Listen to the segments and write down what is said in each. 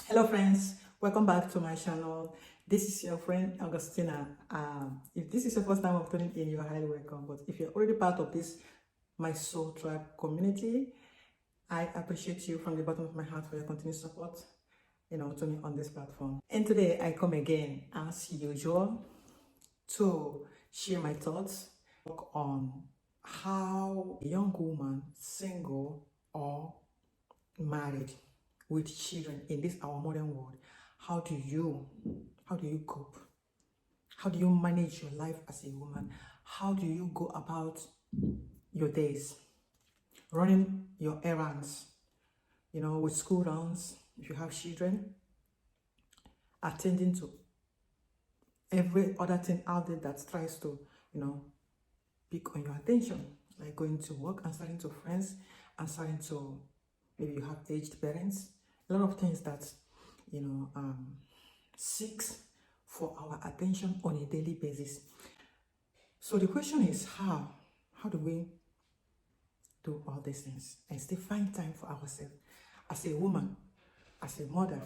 Hello friends, welcome back to my channel. This is your friend Augustina. If this is your first time of tuning in, you're highly welcome. But if you're already part of this my soul tribe community, I appreciate you from the bottom of my heart for your continued support, to me on this platform. And today I come again as usual to share my thoughts on how a young woman, single or married with children in this our modern world, how do you cope? How do you manage your life as a woman? How do you go about your days, running your errands, with school runs, if you have children, attending to every other thing out there that tries to, pick on your attention, like going to work, answering to friends, answering to maybe you have aged parents, a lot of things that seeks for our attention on a daily basis. So the question is how do we do all these things and still find time for ourselves as a woman, as a mother?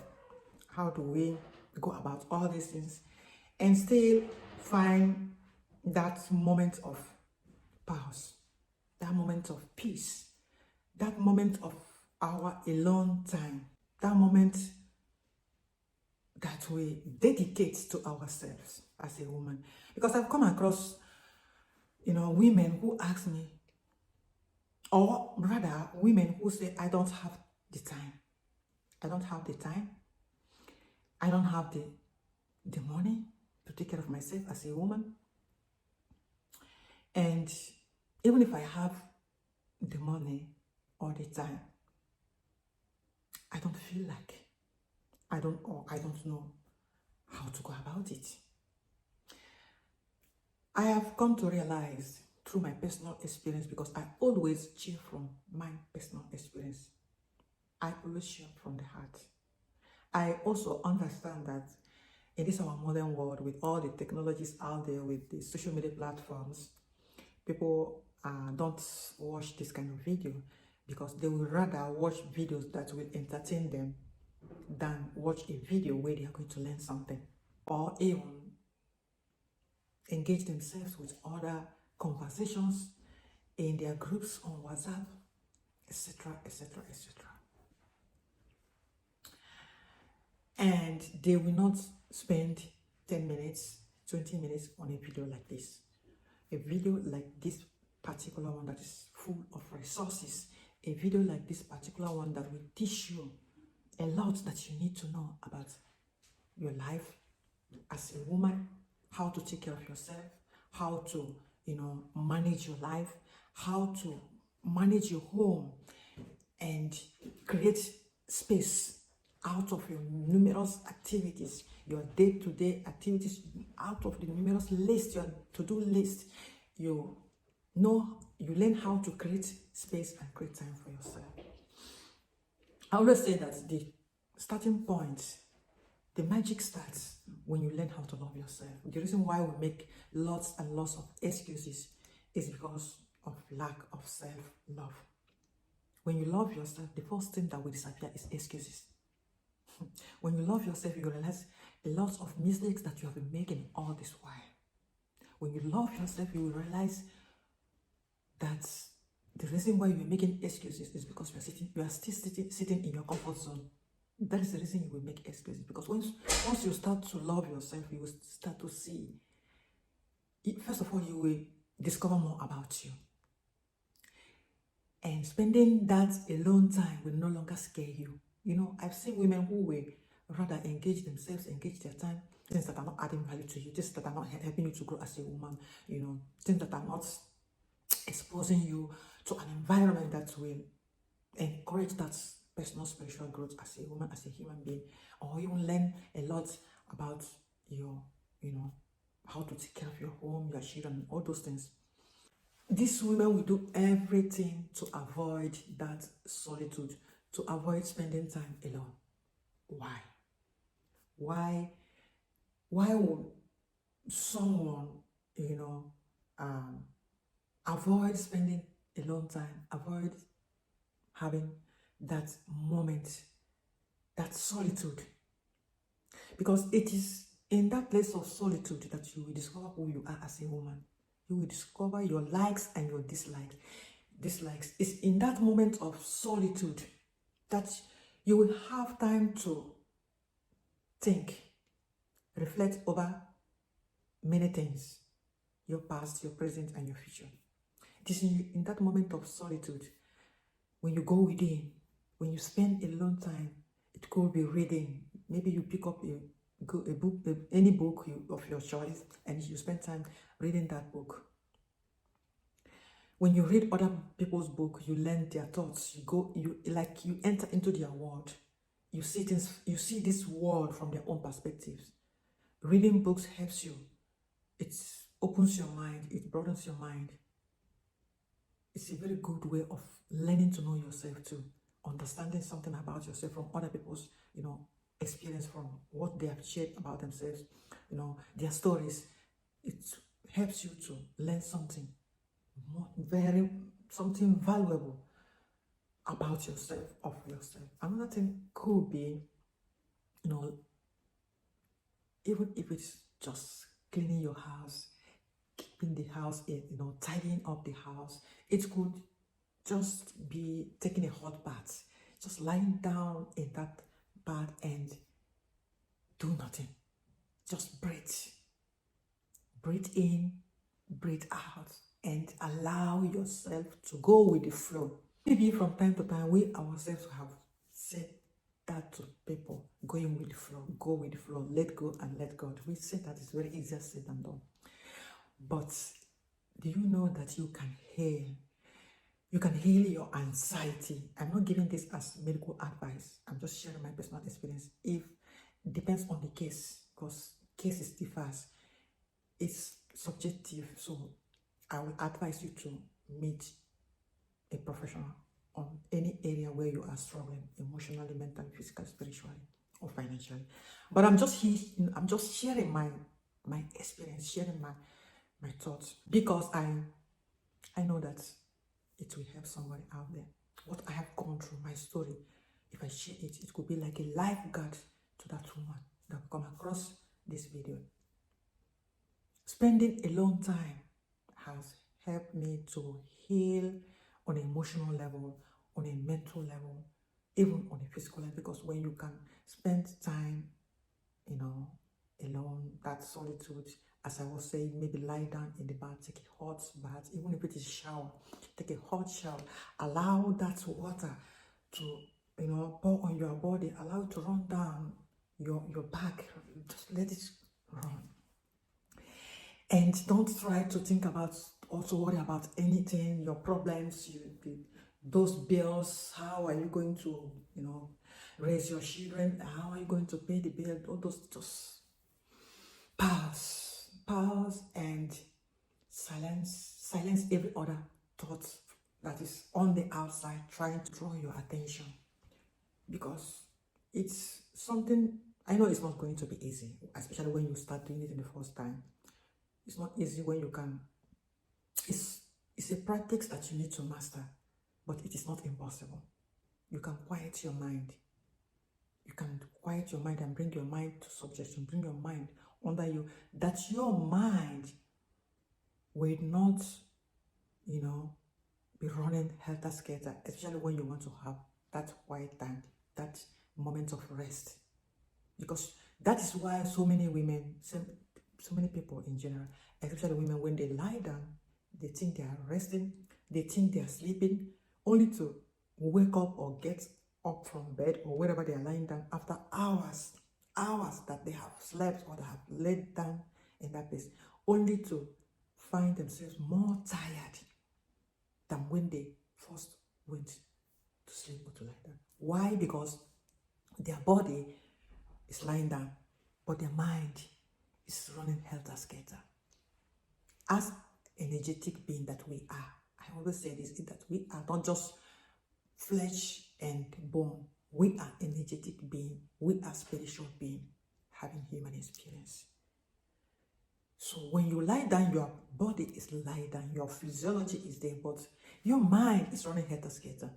How do we go about all these things and still find that moment of pause, that moment of peace, that moment of our alone time, that moment that we dedicate to ourselves as a woman? Because I've come across, women who ask me, or rather, women who say, I don't have the time. I don't have the time. I don't have the money to take care of myself as a woman. And even if I have the money or the time, I don't feel like, I don't know how to go about it. I have come to realize through my personal experience, because I always share from my personal experience. I always share from the heart. I also understand that in this our modern world, with all the technologies out there, with the social media platforms, people don't watch this kind of video because they would rather watch videos that will entertain them than watch a video where they are going to learn something, or even engage themselves with other conversations in their groups on WhatsApp, etc., etc., etc. And they will not spend 10 minutes, 20 minutes on a video like this. A video like this particular one that is full of resources. A video like this particular one that will teach you a lot that you need to know about your life as a woman, how to take care of yourself, how to, manage your life, how to manage your home and create space out of your numerous activities, your day-to-day activities, out of the numerous list, your to-do list. You learn how to create space and create time for yourself. I always say that the starting point, the magic starts when you learn how to love yourself. The reason why we make lots and lots of excuses is because of lack of self-love. When you love yourself, the first thing that will disappear is excuses. When you love yourself, you realize a lot of mistakes that you have been making all this while. When you love yourself, you will realize that the reason why you're making excuses is because you are still sitting in your comfort zone. That is the reason you will make excuses. Because once you start to love yourself, you will start to see. First of all, you will discover more about you. And spending that alone time will no longer scare you. I've seen women who will rather engage themselves, engage their time, things that are not adding value to you, things that are not helping you to grow as a woman, things that are not exposing you to an environment that will encourage that personal spiritual growth as a woman, as a human being, or even learn a lot about your, how to take care of your home, your children, all those things. These women will do everything to avoid that solitude, to avoid spending time alone. Why? Why would someone, avoid spending alone time, avoid having that moment that solitude. Because it is in that place of solitude that you will discover who you are as a woman. You will discover your likes and your dislikes. It's in that moment of solitude that you will have time to think, reflect over many things, your past, your present, and your future. It is in that moment of solitude, when you go within, when you spend a long time. It could be reading. Maybe you pick up a book, any book of your choice, and you spend time reading that book. When you read other people's book, you learn their thoughts. You enter into their world. You see things. You see this world from their own perspectives. Reading books helps you. It opens your mind. It broadens your mind. It's a very good way of learning to know yourself too. Understanding something about yourself from other people's, experience, from what they have shared about themselves, their stories. It helps you to learn something something valuable about yourself, of yourself. Another thing could be, even if it's just cleaning your house, keeping the house in, tidying up the house. It could just be taking a hot bath, just lying down in that bath and do nothing. Just breathe. Breathe in, breathe out, and allow yourself to go with the flow. Maybe from time to time, we ourselves have said that to people, going with the flow, go with the flow, let go and let God. We say that it's very easier said than done. But do you know that you can heal? You can heal your anxiety. I'm not giving this as medical advice. I'm just sharing my personal experience. It depends on the case, because cases differs. It's subjective. So I will advise you to meet a professional on any area where you are struggling, emotionally, mentally, physically, spiritually, or financially. But I'm just sharing my experience, sharing my thoughts, because I know that it will help somebody out there. What I have gone through, my story, if I share it, it could be like a lifeguard to that woman that will come across this video. Spending a long time has helped me to heal on an emotional level, on a mental level, even on a physical level, because when you can spend time, alone, that solitude, as I was saying, maybe lie down in the bath, take a hot bath, even if it is shower, take a hot shower, allow that water to, pour on your body, allow it to run down your back, just let it run. And don't try to think about, also worry about anything, your problems, those bills, how are you going to, raise your children, how are you going to pay the bill, all those, just pause and silence every other thought that is on the outside trying to draw your attention, because it's something, I know it's not going to be easy, especially when you start doing it in the first time. It's not easy when you can, it's a practice that you need to master, but it is not impossible. You can quiet your mind. You can quiet your mind and bring your mind to subjection, bring your mind under you, that your mind will not, be running helter-skelter, especially when you want to have that quiet time, that moment of rest. Because that is why so many women, so many people in general, especially women, when they lie down, they think they are resting, they think they are sleeping, only to wake up or get up from bed or wherever they are lying down after hours that they have slept or they have laid down in that place, only to find themselves more tired than when they first went to sleep or to lie down. Why? Because their body is lying down, but their mind is running helter-skelter. As energetic being that we are, I always say this, that we are not just flesh and bone. We are energetic being. We are spiritual being having human experience. So when you lie down, your body is lying down, your physiology is there, but your mind is running helter-skelter.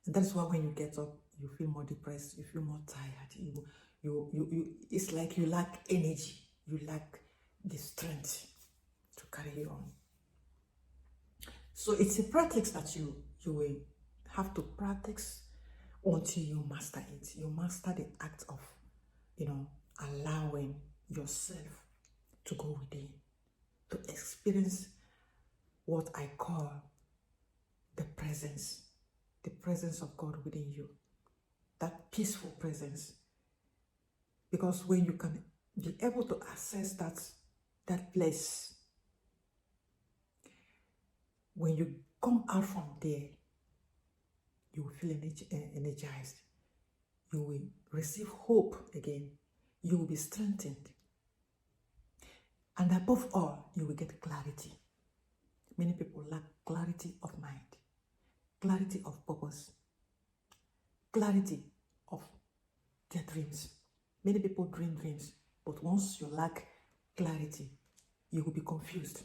And that is why when you get up, you feel more depressed, you feel more tired, it's like you lack energy, you lack the strength to carry on. So it's a practice that you will have to practice until you master it. You master the act of, allowing yourself to go within, to experience what I call the presence of God within you, that peaceful presence. Because when you can be able to access that place, when you come out from there, you will feel energized. You will receive hope again. You will be strengthened. And above all, you will get clarity. Many people lack clarity of mind, clarity of purpose, clarity of their dreams. Many people dream dreams, but once you lack clarity, you will be confused.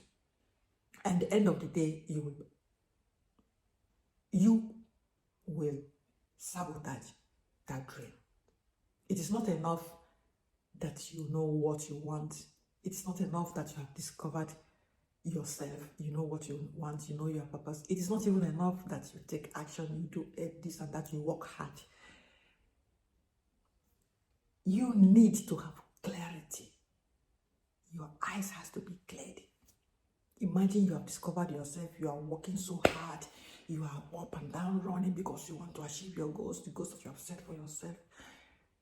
And at the end of the day, you will sabotage that dream. It is not enough that you know what you want. It's not enough that you have discovered yourself, you know what you want, you know your purpose. It is not even enough that you take action, you do this and that, you work hard. You need to have clarity. Your eyes has to be cleared. Imagine you have discovered yourself, you are working so hard, you are up and down running because you want to achieve your goals, the goals that you have set for yourself,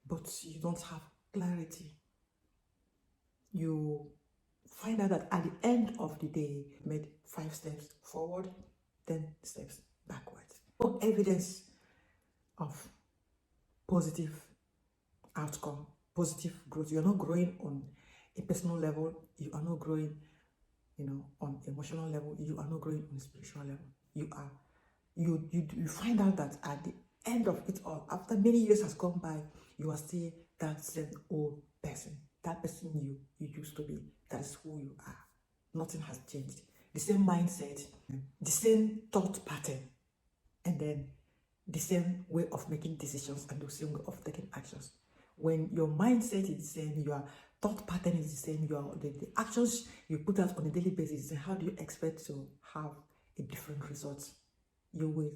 but you don't have clarity. You find out that at the end of the day, you made 5 steps forward, 10 steps backwards. No evidence of positive outcome, positive growth. You're not growing on a personal level, you are not growing, on emotional level, you are not growing on a spiritual level. You find out that at the end of it all, after many years has gone by, you are still that same old person. That person you used to be. That's who you are. Nothing has changed. The same mindset, the same thought pattern, and then the same way of making decisions and the same way of taking actions. When your mindset is the same, your thought pattern is the same, the actions you put out on a daily basis, then how do you expect to have a different result? You will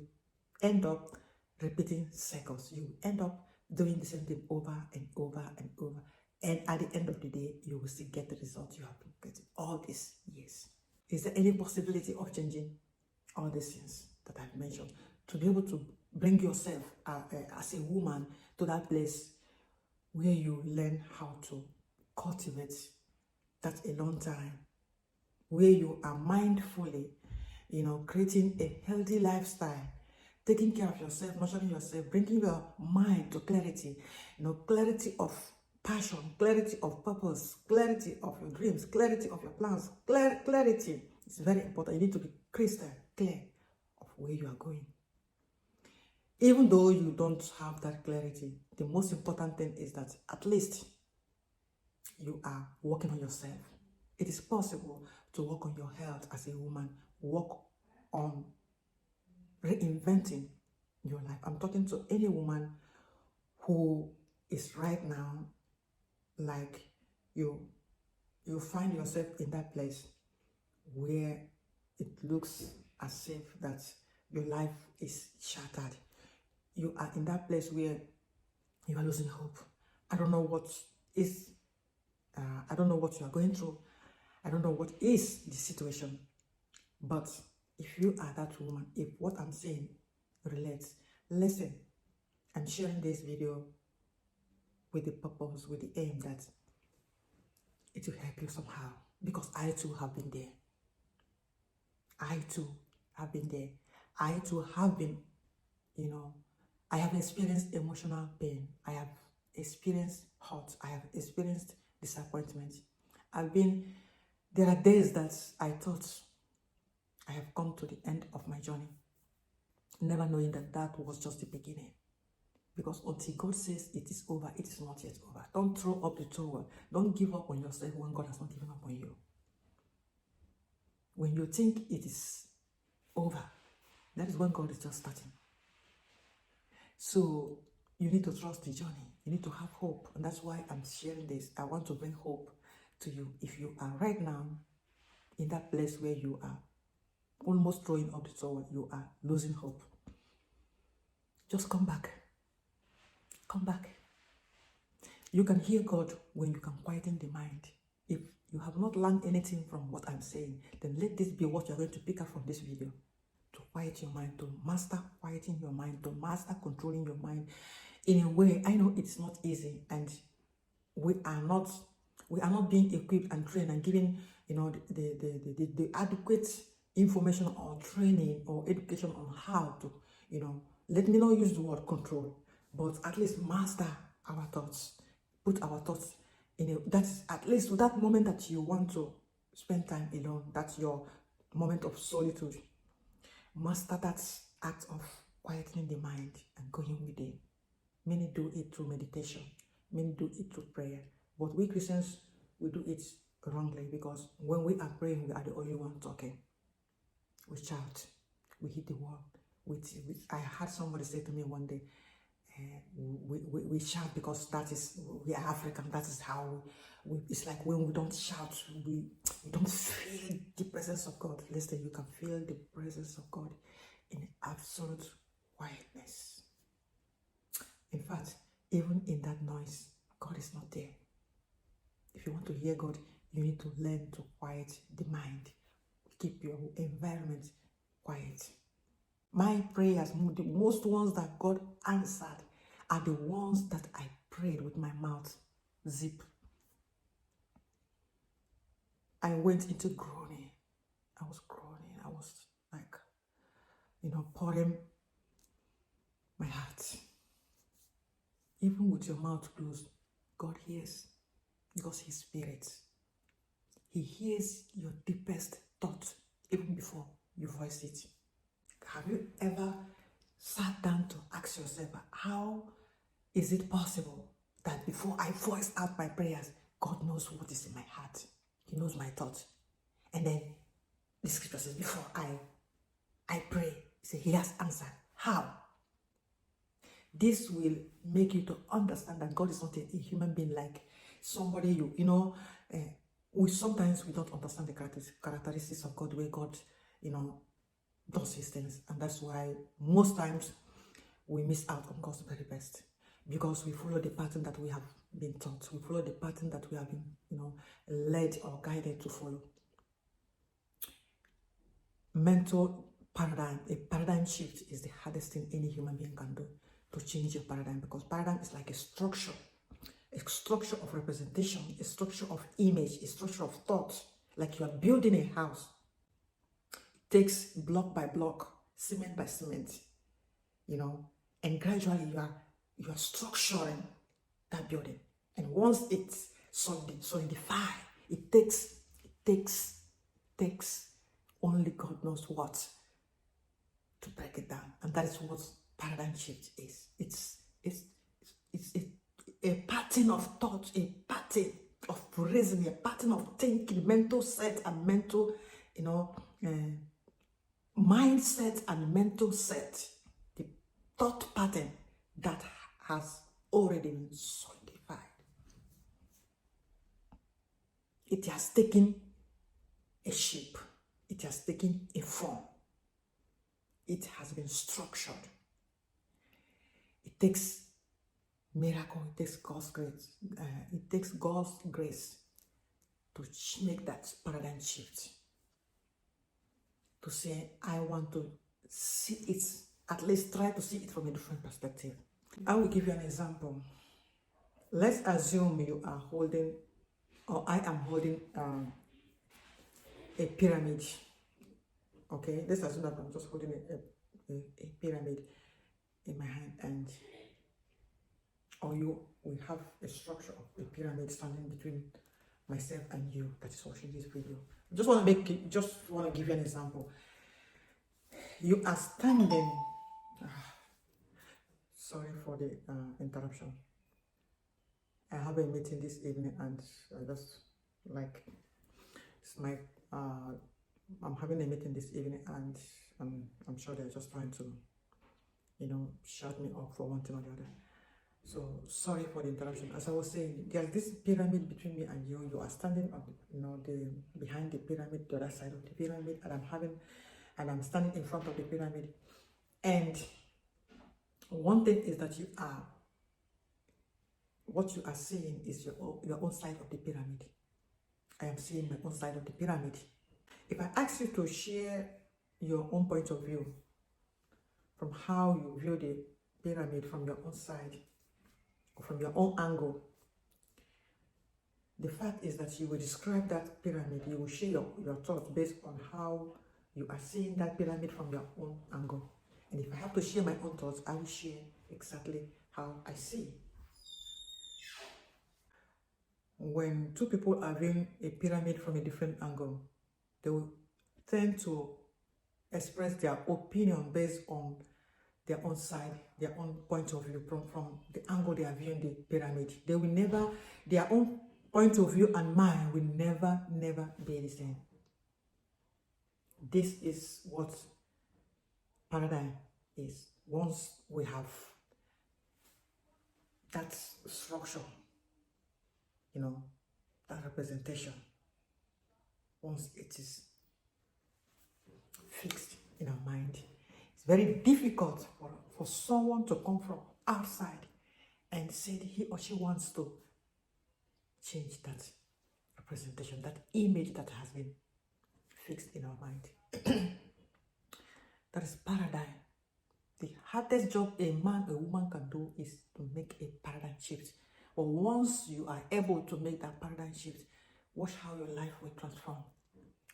end up repeating cycles. You will end up doing the same thing over and over and over. And at the end of the day, you will still get the result you have been getting all these years. Is there any possibility of changing all these things that I've mentioned? To be able to bring yourself as a woman to that place where you learn how to cultivate that alone time, where you are mindfully, creating a healthy lifestyle, taking care of yourself, nurturing yourself, bringing your mind to clarity, clarity of passion, clarity of purpose, clarity of your dreams, clarity of your plans, clarity. It's very important. You need to be crystal clear of where you are going. Even though you don't have that clarity, the most important thing is that at least you are working on yourself. It is possible to work on your health as a woman, work on reinventing your life. I'm talking to any woman who is right now like you find yourself in that place where it looks as if that your life is shattered. You are in that place where you are losing hope. I don't know what you are going through. I don't know what is the situation. But if you are that woman, if what I'm saying relates, listen. I'm sharing this video with the purpose, with the aim that it will help you somehow. Because I too have been there. I too have been there. I too have been, I have experienced emotional pain. I have experienced hurt. I have experienced disappointment. There are days that I thought I have come to the end of my journey, never knowing that was just the beginning. Because until God says it is over, it is not yet over. Don't throw up the towel. Don't give up on yourself when God has not given up on you. When you think it is over, that is when God is just starting. So you need to trust the journey. You need to have hope. And that's why I'm sharing this. I want to bring hope to you. If you are right now in that place where you are almost throwing up the towel, you are losing hope, just come back. Come back. You can hear God when you can quieten the mind. If you have not learned anything from what I'm saying, then let this be what you're going to pick up from this video. To quiet your mind, to master quieting your mind, to master controlling your mind in a way. I know it's not easy, and we are not being equipped and trained and given, you know, the adequate information or training or education on how to, you know, let me not use the word control, but at least master our thoughts, put our thoughts in a, that's at least that moment that you want to spend time alone, that's your moment of solitude. Master that act of quietening the mind and going within. Many do it through meditation, many do it through prayer, but we Christians, we do it wrongly, because when we are praying, we are the only one talking. We shout, we hit the wall. I had somebody say to me one day, we shout because that is, we are African, that is how it's like when we don't shout, we don't feel the presence of God. Listen, you can feel the presence of God in absolute quietness. In fact, even in that noise, God is not there. If you want to hear God, you need to learn to quiet the mind. Keep your environment quiet. My prayers, the most ones that God answered, are the ones that I prayed with my mouth zip. I went into groaning. I was groaning. I was like, you know, pouring my heart. Even with your mouth closed, God hears, because His Spirit. He hears your deepest thought even before you voice it. Have you ever sat down to ask yourself, how is it possible that before I voice out my prayers, God knows what is in my heart? He knows my thoughts. And then the scripture says, before I pray, He has answered. How? This will make you to understand that God is not a human being like somebody you know. Sometimes we don't understand the characteristics of God, where God, you know, does His things, and that's why most times we miss out on God's very best, because we follow the pattern that we have been taught. We follow the pattern that we have been, you know, led or guided to follow. Mental paradigm, a paradigm shift is the hardest thing any human being can do, to change your paradigm, because paradigm is like a structure of representation, a structure of image, a structure of thought, like you are building a house. It takes block by block, cement by cement, you know, and gradually you are structuring that building. And once it's solidified, it takes only God knows what to break it down. And that is what paradigm shift is. It's a pattern of thought, a pattern of reasoning, a pattern of thinking, mental set and mental, you know, mindset and mental set, the thought pattern that has already been solidified. It has taken a shape. It has taken a form. It has been structured. It takes miracle. It takes God's grace. It takes God's grace to make that paradigm shift. To say, I want to see it, at least try to see it from a different perspective. I will give you an example. Let's assume you are holding, or I am holding a pyramid. Okay, let's assume that I'm just holding a pyramid in my hand, and we have a structure of a pyramid standing between myself and you that is watching this video. Just want to give you an example. You are standing. Sorry for the interruption. I have a meeting this evening, and I just like it's my I'm having a meeting this evening, and I'm sure they're just trying to, you know, shut me off for one thing or the other. So sorry for the interruption. As I was saying, there's this pyramid between me and you. You are standing on, the behind the pyramid, the other side of the pyramid, and I'm standing in front of the pyramid. And one thing is that what you are seeing is your own side of the pyramid. I am seeing my own side of the pyramid. If I ask you to share your own point of view from how you view the pyramid from your own side, or from your own angle, the fact is that you will describe that pyramid, you will share your thoughts based on how you are seeing that pyramid from your own angle. And if I have to share my own thoughts, I will share exactly how I see. When two people are viewing a pyramid from a different angle, they will tend to express their opinion based on their own side, their own point of view from the angle they are viewing the pyramid. They will never, their own point of view and mine will never be the same. This is what paradigm is. Once we have that structure, that representation, once it is fixed in our mind, it's very difficult for someone to come from outside and say he or she wants to change that representation, that image that has been fixed in our mind. That is paradigm. The hardest job a man or woman can do is to make a paradigm shift. But once you are able to make that paradigm shift, watch how your life will transform.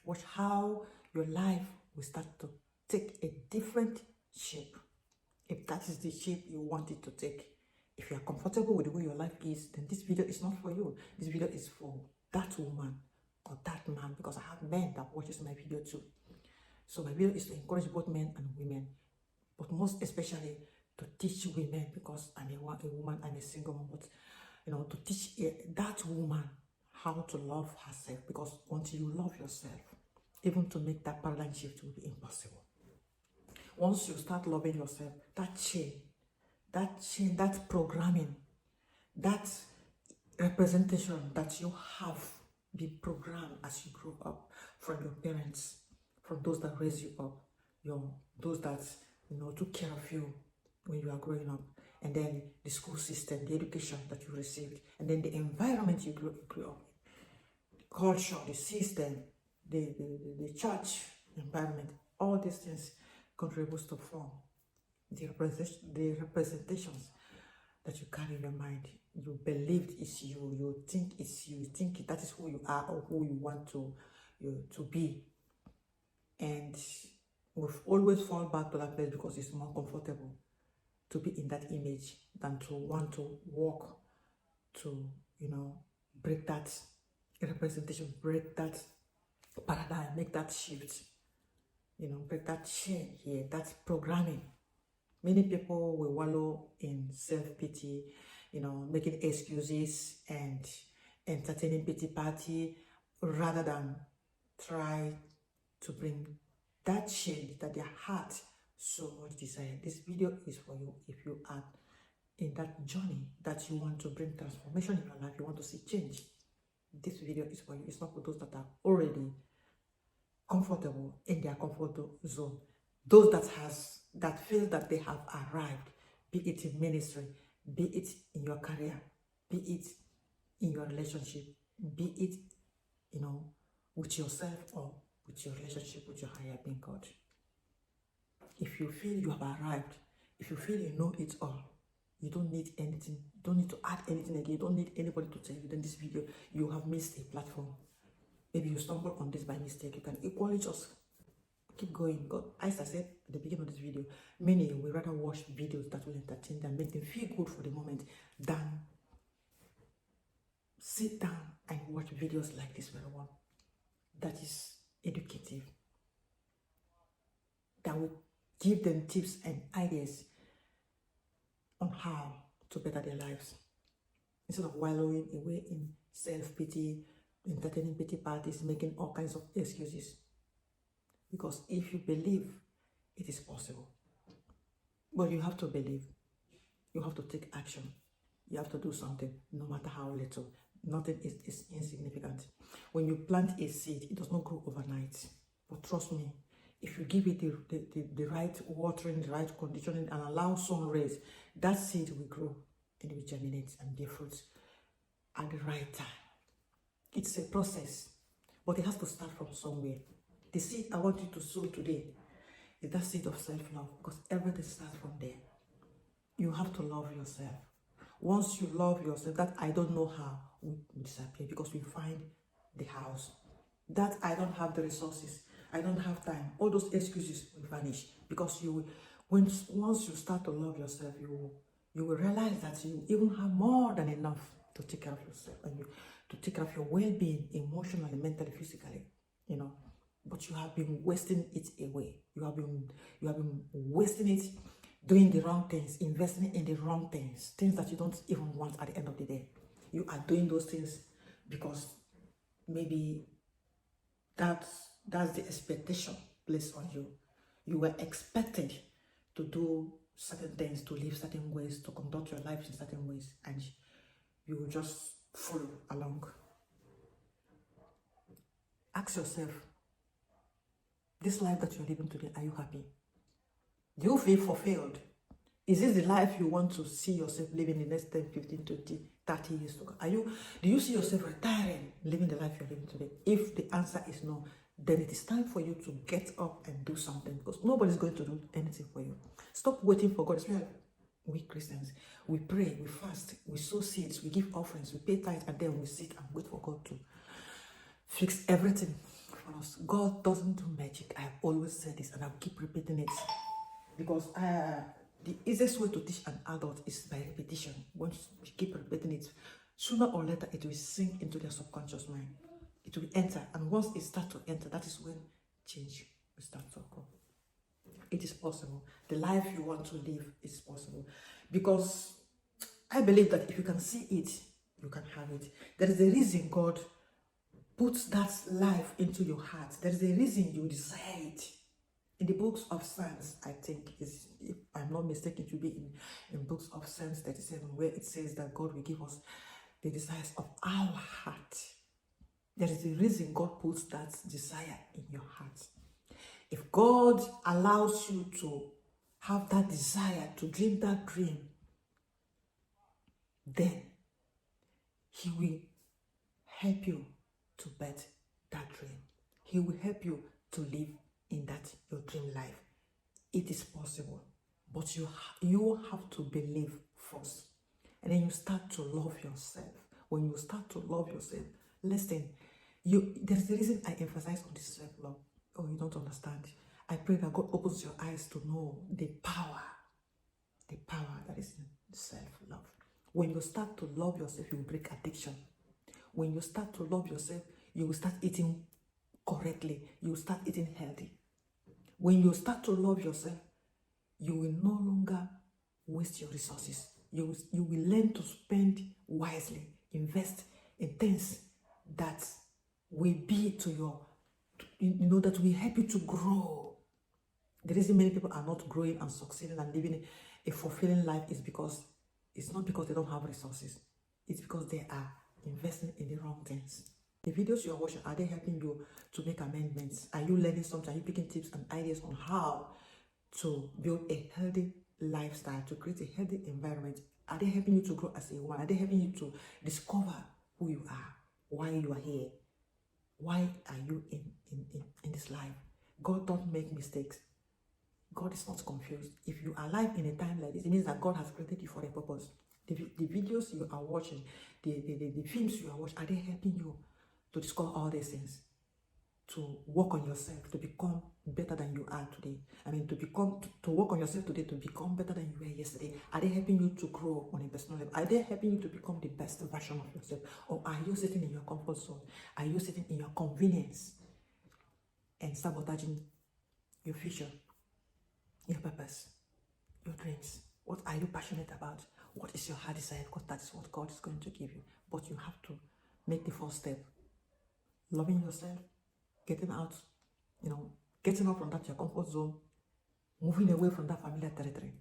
Watch how your life will start to take a different shape. If that is the shape you want it to take. If you are comfortable with the way your life is, then this video is not for you. This video is for that woman or that man, because I have men that watches my video too. So my video is to encourage both men and women, but most especially to teach women, because I'm a woman, I'm a single woman, but to teach that woman how to love herself, because until you love yourself, even to make that paradigm shift will be impossible. Once you start loving yourself, that programming, that representation that you have been programmed as you grow up from your parents, from those that raised you up, those that took care of you when you are growing up, and then the school system, the education that you received, and then the environment you grew up in, the culture, the system, the church environment, all these things contributes to form the representations that you carry in your mind. You believe it's you, you think it's you, you think that is who you are or who you want to be. And we've always fall back to that place because it's more comfortable to be in that image than to want to walk to, break that representation, break that paradigm, make that shift, break that chain here, that programming. Many people will wallow in self-pity, making excuses and entertaining pity party rather than try to bring that change that their heart so much desire. This video is for you if you are in that journey that you want to bring transformation in your life, you want to see change. This video is for you. It's not for those that are already comfortable in their comfort zone. Those that feel that they have arrived, be it in ministry, be it in your career, be it in your relationship, be it, with yourself or with your relationship with your higher being God. If you feel you have arrived, if you feel you know it all, you don't need anything, you don't need to add anything again, you don't need anybody to tell you in this video you have missed a platform. Maybe you stumbled on this by mistake. You can equally just keep going. God, as I said at the beginning of this video, many will rather watch videos that will entertain them, make them feel good for the moment, than sit down and watch videos like this very one that is educative, that will give them tips and ideas on how to better their lives, instead of wallowing away in self-pity, entertaining pity parties, making all kinds of excuses. Because if you believe, it is possible. But you have to believe. You have to take action. You have to do something, no matter how little. Nothing is insignificant. When you plant a seed, it does not grow overnight. But trust me, if you give it the right watering, the right conditioning, and allow sun rays, that seed will grow and it will germinate and bear fruit at the right time. It's a process, but it has to start from somewhere. The seed I want you to sow today is that seed of self-love, because everything starts from there. You have to love yourself. Once you love yourself, that I don't know how will disappear, because we find the house. That I don't have the resources, I don't have time, all those excuses will vanish, because once you start to love yourself, you will realize that you even have more than enough to take care of yourself, and to take care of your well-being, emotionally, mentally, physically, but you have been wasting it away. You have been wasting it doing the wrong things, investing in the wrong things that you don't even want at the end of the day. You are doing those things because maybe that's the expectation placed on you. You were expected to do certain things, to live certain ways, to conduct your life in certain ways, and you will just follow along. Ask yourself, this life that you're living today, are you happy? Do you feel fulfilled? Is this the life you want to see yourself living in the next 10, 15, 20, 30 years to come? Do you see yourself retiring, living the life you're living today? If the answer is no, then it is time for you to get up and do something, because nobody's going to do anything for you. Stop waiting for God. Especially we Christians, we pray, we fast, we sow seeds, we give offerings, we pay tithes, and then we sit and wait for God to fix everything for us. God doesn't do magic. I've always said this, and I'll keep repeating it, because the easiest way to teach an adult is by repetition. Once you keep repeating it, sooner or later it will sink into their subconscious mind. It will enter, and once it starts to enter, that is when change will start to occur. It is possible. The life you want to live is possible, because I believe that if you can see it, you can have it. There is a reason God puts that life into your heart. There is a reason you desire it. In the books of Psalms, I think, if I'm not mistaken, it will be in books of Psalms 37, where it says that God will give us the desires of our heart. There is a reason God puts that desire in your heart. If God allows you to have that desire, to dream that dream, then He will help you to bet that dream. He will help you to live in that your dream life. It is possible, but you have to believe first, and then you start to love yourself. When you start to love yourself, listen, there's the reason I emphasize on this self-love. Oh, you don't understand. I pray that God opens your eyes to know the power that is in self-love. When you start to love yourself, you will break addiction. When you start to love yourself, you will start eating correctly. You will start eating healthy. When you start to love yourself, you will no longer waste your resources. You will learn to spend wisely, invest in things that will be to your, that will help you to grow. The reason many people are not growing and succeeding and living a fulfilling life is because it's not because they don't have resources. It's because they are investing in the wrong things. The videos you are watching, are they helping you to make amendments? Are you learning something? Are you picking tips and ideas on how to build a healthy lifestyle, to create a healthy environment? Are they helping you to grow as a woman? Are they helping you to discover who you are, why you are here? Why are you in this life? God don't make mistakes. God is not confused. If you are alive in a time like this, it means that God has created you for a purpose. The videos you are watching, the films you are watching, are they helping you to discover all these things? To work on yourself, to become better than you are today. To work on yourself today, to become better than you were yesterday. Are they helping you to grow on a personal level? Are they helping you to become the best version of yourself? Or are you sitting in your comfort zone? Are you sitting in your convenience and sabotaging your future, your purpose, your dreams? What are you passionate about? What is your heart desire? Because that is what God is going to give you. But you have to make the first step. Loving yourself, getting out from that your comfort zone, moving away from that familiar territory.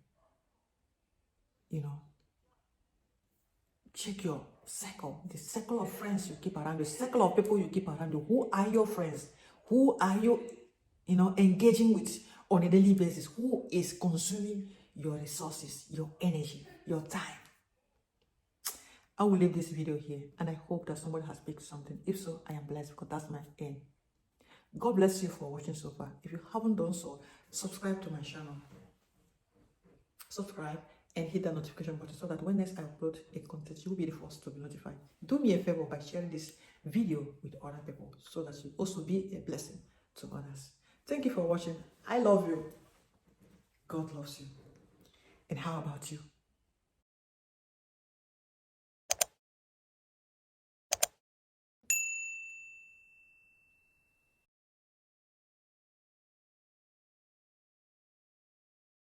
check your circle, the circle of friends you keep around, the circle of people you keep around you. Who are your friends? Who are you, engaging with on a daily basis? Who is consuming your resources, your energy, your time? I will leave this video here, and I hope that somebody has picked something. If so, I am blessed, because that's my aim. God bless you for watching so far. If you haven't done so, subscribe to my channel. Subscribe and hit the notification button so that when next I upload a content, you will be the first to be notified. Do me a favor by sharing this video with other people so that you also be a blessing to others. Thank you for watching. I love you. God loves you. And how about you?